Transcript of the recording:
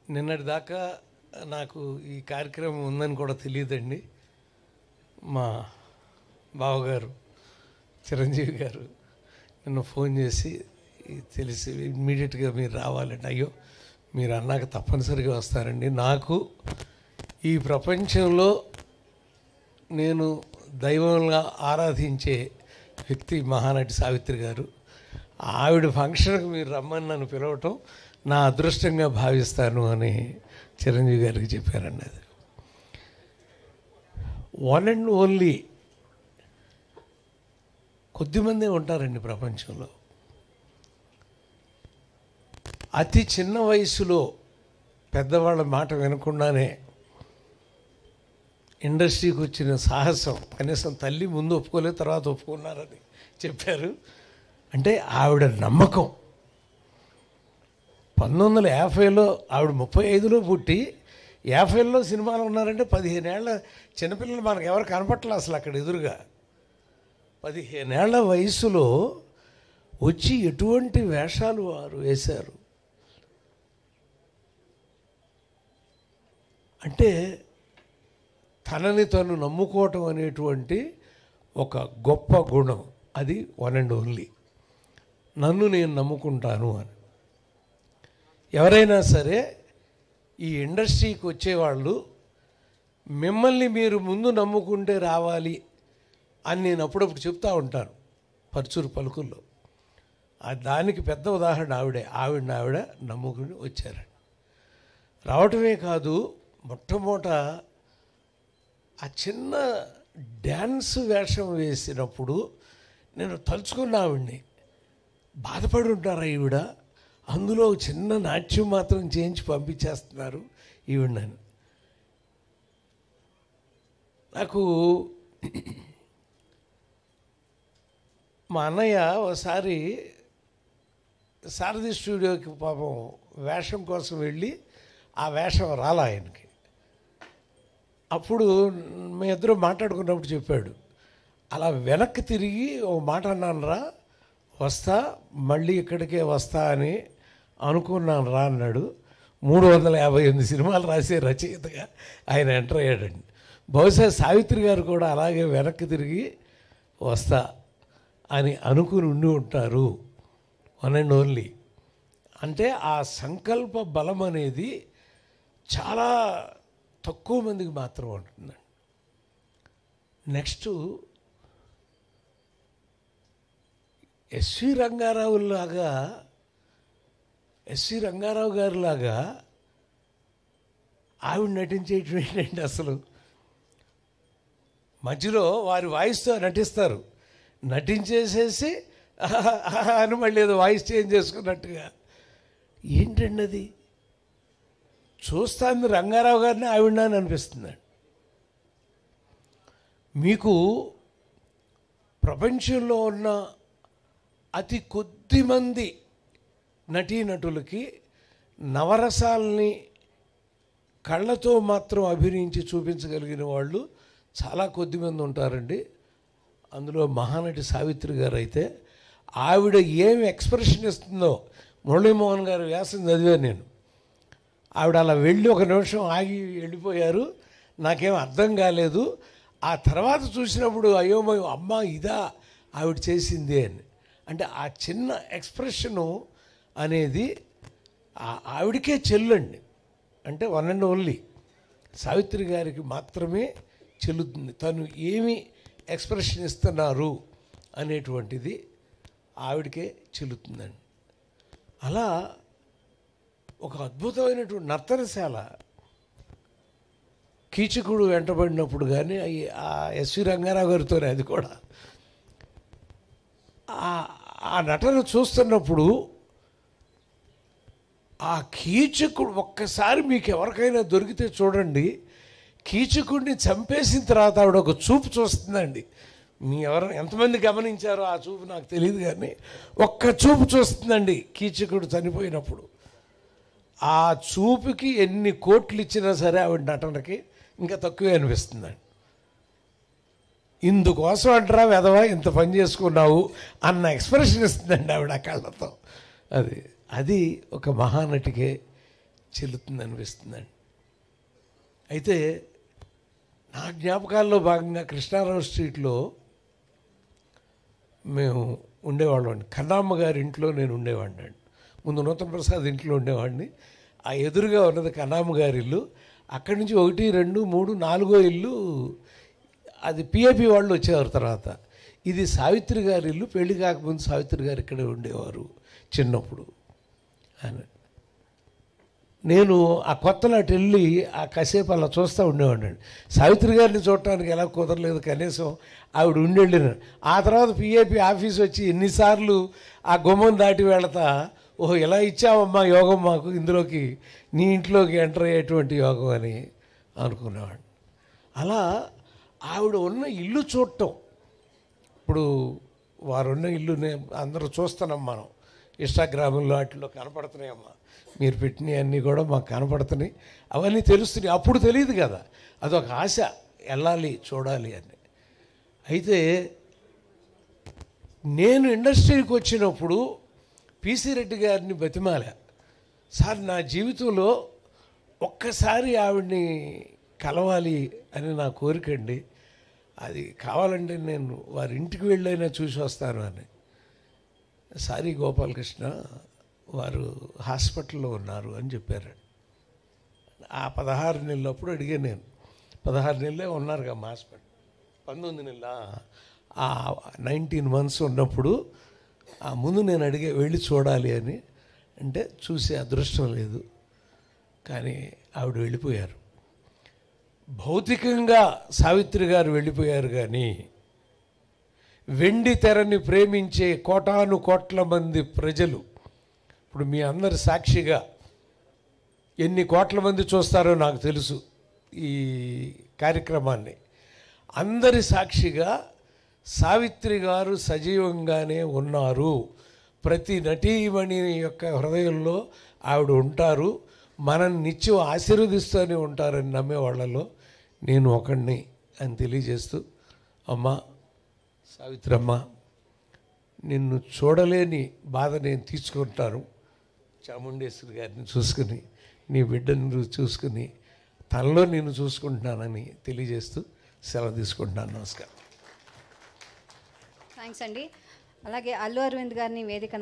నిన్నటి దాకా నాకు ఈ కార్యక్రమం ఉందని కూడా తెలియదండి. మా బావగారు చిరంజీవి గారు నిన్న ఫోన్ చేసి తెలిసి ఇమ్మీడియట్గా మీరు రావాలండి. అయ్యో మీరు అన్నాక తప్పనిసరిగా వస్తారండి. నాకు ఈ ప్రపంచంలో నేను దైవంగా ఆరాధించే వ్యక్తి మహానటి సావిత్రి గారు. ఆవిడ ఫంక్షన్కి మీరు రమ్మని నన్ను పిలవటం నా అదృష్టంగా భావిస్తాను అని చిరంజీవి గారికి చెప్పారండి. అది వన్ అండ్ ఓన్లీ కొద్దిమందే ఉంటారండి ప్రపంచంలో. అతి చిన్న వయసులో పెద్దవాళ్ళ మాట వినకుండానే ఇండస్ట్రీకి వచ్చిన సాహసం, కనీసం తల్లి ముందు ఒప్పుకోలేదు, తర్వాత ఒప్పుకున్నారని చెప్పారు. అంటే ఆవిడ నమ్మకం. 1950లో ఆవిడ 35లో పుట్టి 50లో సినిమాలు ఉన్నారంటే 15 ఏళ్ళ చిన్నపిల్లలు మనకు ఎవరు కనపట్లే అసలు అక్కడ ఎదురుగా. 15 ఏళ్ల వయసులో వచ్చి ఎటువంటి వేషాలు వారు వేశారు అంటే తనని తను నమ్ముకోవటం అనేటువంటి ఒక గొప్ప గుణం. అది వన్ అండ్ ఓన్లీ. నన్ను నేను నమ్ముకుంటాను అని. ఎవరైనా సరే ఈ ఇండస్ట్రీకి వచ్చేవాళ్ళు మిమ్మల్ని మీరు ముందు నమ్ముకుంటే రావాలి అని నేను అప్పుడప్పుడు చెప్తూ ఉంటాను పరుచూరు పలుకుల్లో. దానికి పెద్ద ఉదాహరణ ఆవిడ నమ్ముకుని వచ్చారండి. రావటమే కాదు, మొట్టమొదట ఆ చిన్న డ్యాన్స్ వేషం వేసినప్పుడు నేను తలుచుకున్న ఆవిడ్ని. బాధపడి ఉంటారా ఈవిడ, అందులో చిన్న నాట్యం మాత్రం చేయించి పంపించేస్తున్నారు ఈవిడని. నాకు మా అన్నయ్య ఒకసారి సారథి స్టూడియోకి పాపం వేషం కోసం వెళ్ళి ఆ వేషం రాలా ఆయనకి. అప్పుడు మీ ఇద్దరు మాట్లాడుకున్నప్పుడు చెప్పాడు, అలా వెనక్కి తిరిగి ఓ మాట అన్నాను రా, వస్తా మళ్ళీ ఇక్కడికే వస్తా అని అనుకున్నాను రా అన్నాడు. 358 సినిమాలు రాసే రచయితగా ఆయన ఎంటర్ అయ్యాడండి. బహుశా సావిత్రి గారు కూడా అలాగే వెనక్కి తిరిగి వస్తా అని అనుకుని ఉండి ఉంటారు. One and only. అంటే ఆ సంకల్ప బలం అనేది చాలా తక్కువ మందికి మాత్రం ఉంటుందండి. నెక్స్ట్ ఎస్వి రంగారావు గారిలాగా ఆవిడ నటించేయటం ఏంటంటే అసలు మధ్యలో వారి వాయిస్తో నటిస్తారు, నటించేసేసి అని మళ్ళీ ఏదో వాయిస్ చేంజ్ చేసుకున్నట్టుగా. ఏంటండి అది? చూస్తాను రంగారావు గారిని ఆవిడ అని అనిపిస్తుందండి. మీకు ప్రపంచంలో ఉన్న అతి కొద్ది మంది నటీనటులకి నవరసాలని కళ్ళతో మాత్రం అభినయించి చూపించగలిగిన వాళ్ళు చాలా కొద్దిమంది ఉంటారండి. అందులో మహానటి సావిత్రి గారు అయితే ఆవిడ ఏమి ఎక్స్ప్రెషన్ ఇస్తుందో, మురళీమోహన్ గారు వ్యాసం చదివాను నేను. ఆవిడ అలా వెళ్ళి ఒక నిమిషం ఆగి వెళ్ళిపోయారు, నాకేం అర్థం కాలేదు. ఆ తర్వాత చూసినప్పుడు అయోమయం, అమ్మ ఇదా ఆవిడ చేసింది అని. అంటే ఆ చిన్న ఎక్స్ప్రెషను అనేది ఆవిడకే చెల్లండి. అంటే వన్ అండ్ ఓన్లీ సావిత్రి గారికి మాత్రమే చెల్లుతుంది. తను ఏమి ఎక్స్ప్రెషన్ ఇస్తున్నారు అనేటువంటిది ఆవిడకే చెల్లుతుందండి. అలా ఒక అద్భుతమైనటువంటి నర్తనశాల కీచకుడు వెంటబడినప్పుడు కానీ ఆ ఎస్వి రంగారావు గారితోనే అది కూడా ఆ నటన చూస్తున్నప్పుడు ఆ కీచకుడు ఒక్కసారి మీకు ఎవరికైనా దొరికితే చూడండి, కీచకుడిని చంపేసిన తర్వాత ఆవిడ ఒక చూపు చూస్తుందండి. మీ ఎంతమంది గమనించారో ఆ చూపు నాకు తెలియదు, కానీ ఒక్క చూపు చూస్తుందండి కీచకుడు చనిపోయినప్పుడు. ఆ చూపుకి ఎన్ని కోట్లు ఇచ్చినా సరే ఆవిడ నటనకి ఇంకా తక్కువే అనిపిస్తుందండి. ఇందుకోసం అంటారా వెధవా ఇంత పని చేసుకున్నావు అన్న ఎక్స్ప్రెషన్ ఇస్తుందండి ఆవిడ కళ్ళతో. అది ఒక మహానటికే చెల్లుతుంది అనిపిస్తుందండి. అయితే నా జ్ఞాపకాల్లో భాగంగా కృష్ణారావు స్ట్రీట్లో మేము ఉండేవాళ్ళం అండి. కన్నమ్మ గారి ఇంట్లో నేను ఉండేవాడిని అండి. ముందు నూతన ప్రసాద్ ఇంట్లో ఉండేవాడిని. ఆ ఎదురుగా ఉన్నది కన్నమ్మ గారి ఇల్లు. అక్కడి నుంచి 1, 2, 3, 4 ఇల్లు అది పిఏపి వాళ్ళు వచ్చేవారు తర్వాత. ఇది సావిత్రి గారి ఇల్లు. పెళ్లి కాకముందు సావిత్రి గారు ఇక్కడే ఉండేవారు చిన్నప్పుడు అని. నేను ఆ కొత్తలాట వెళ్ళి ఆ కాసేపు అలా చూస్తూ ఉండేవాడిని. సావిత్రి గారిని చూడటానికి ఎలా కుదరలేదు, కనీసం ఆవిడ ఉండేళ్ళిన. ఆ తర్వాత పిఏపి ఆఫీస్ వచ్చి ఎన్నిసార్లు ఆ గుమ్మం దాటి వెళతా, ఓహో ఇలా ఇచ్చావమ్మా యోగం మాకు, ఇందులోకి నీ ఇంట్లోకి ఎంటర్ అయ్యేటువంటి యోగం అని అనుకునేవాడిని. అలా ఆవిడ ఉన్న ఇల్లు చూడటం, ఇప్పుడు వారున్న ఇల్లునే అందరూ చూస్తున్నాం మనం, ఇన్స్టాగ్రామ్లో వాటిలో కనపడుతున్నాయమ్మా, మీరు పెట్టినవి అన్నీ కూడా మాకు కనపడుతున్నాయి, అవన్నీ తెలుస్తున్నాయి. అప్పుడు తెలియదు కదా, అదొక ఆశ, వెళ్ళాలి చూడాలి అని. అయితే నేను ఇండస్ట్రీకి వచ్చినప్పుడు పిసి రెడ్డి గారిని బతిమాలా, సార్ నా జీవితంలో ఒక్కసారి ఆవిడ్ని కలవాలి అని నా కోరికండి, అది కావాలంటే నేను వారి ఇంటికి వెళ్ళైనా చూసి వస్తాను అని. సారీ గోపాలకృష్ణ, వారు హాస్పిటల్లో ఉన్నారు అని చెప్పారు. ఆ 16 నెలలప్పుడు అడిగాను నేను. 16 నెలలే ఉన్నారు కదా హాస్పిటల్, 19 నెలల 19 months ఉన్నప్పుడు ఆ ముందు నేను అడిగే వెళ్ళి చూడాలి అని. అంటే చూసే అదృష్టం లేదు, కానీ ఆవిడ వెళ్ళిపోయారు. భౌతికంగా సావిత్రి గారు వెళ్ళిపోయారు, కానీ వెండి తెరని ప్రేమించే కోటాను కోట్ల మంది ప్రజలు, ఇప్పుడు మీ అందరి సాక్షిగా ఎన్ని కోట్ల మంది చూస్తారో నాకు తెలుసు ఈ కార్యక్రమాన్ని, అందరి సాక్షిగా సావిత్రి గారు సజీవంగానే ఉన్నారు. ప్రతి నటీమణి యొక్క హృదయంలో ఆవిడ ఉంటారు, మనం నిత్యం ఆశీర్వదిస్తూనే ఉంటారని నమ్మే వాళ్ళలో నేను ఒకడిని అని తెలియజేస్తూ, అమ్మా సావిత్రమ్మ, నిన్ను చూడలేని బాధ నేను తీసుకుంటాను. చాముండేశ్వరి గారిని చూసుకుని, నీ బిడ్డను చూసుకుని, తనలో నేను చూసుకుంటున్నానని తెలియజేస్తూ సెలవు తీసుకుంటున్నాను. నమస్కారం. థ్యాంక్స్ అండి. అలాగే అల్లు అరవింద్ గారిని వేదిక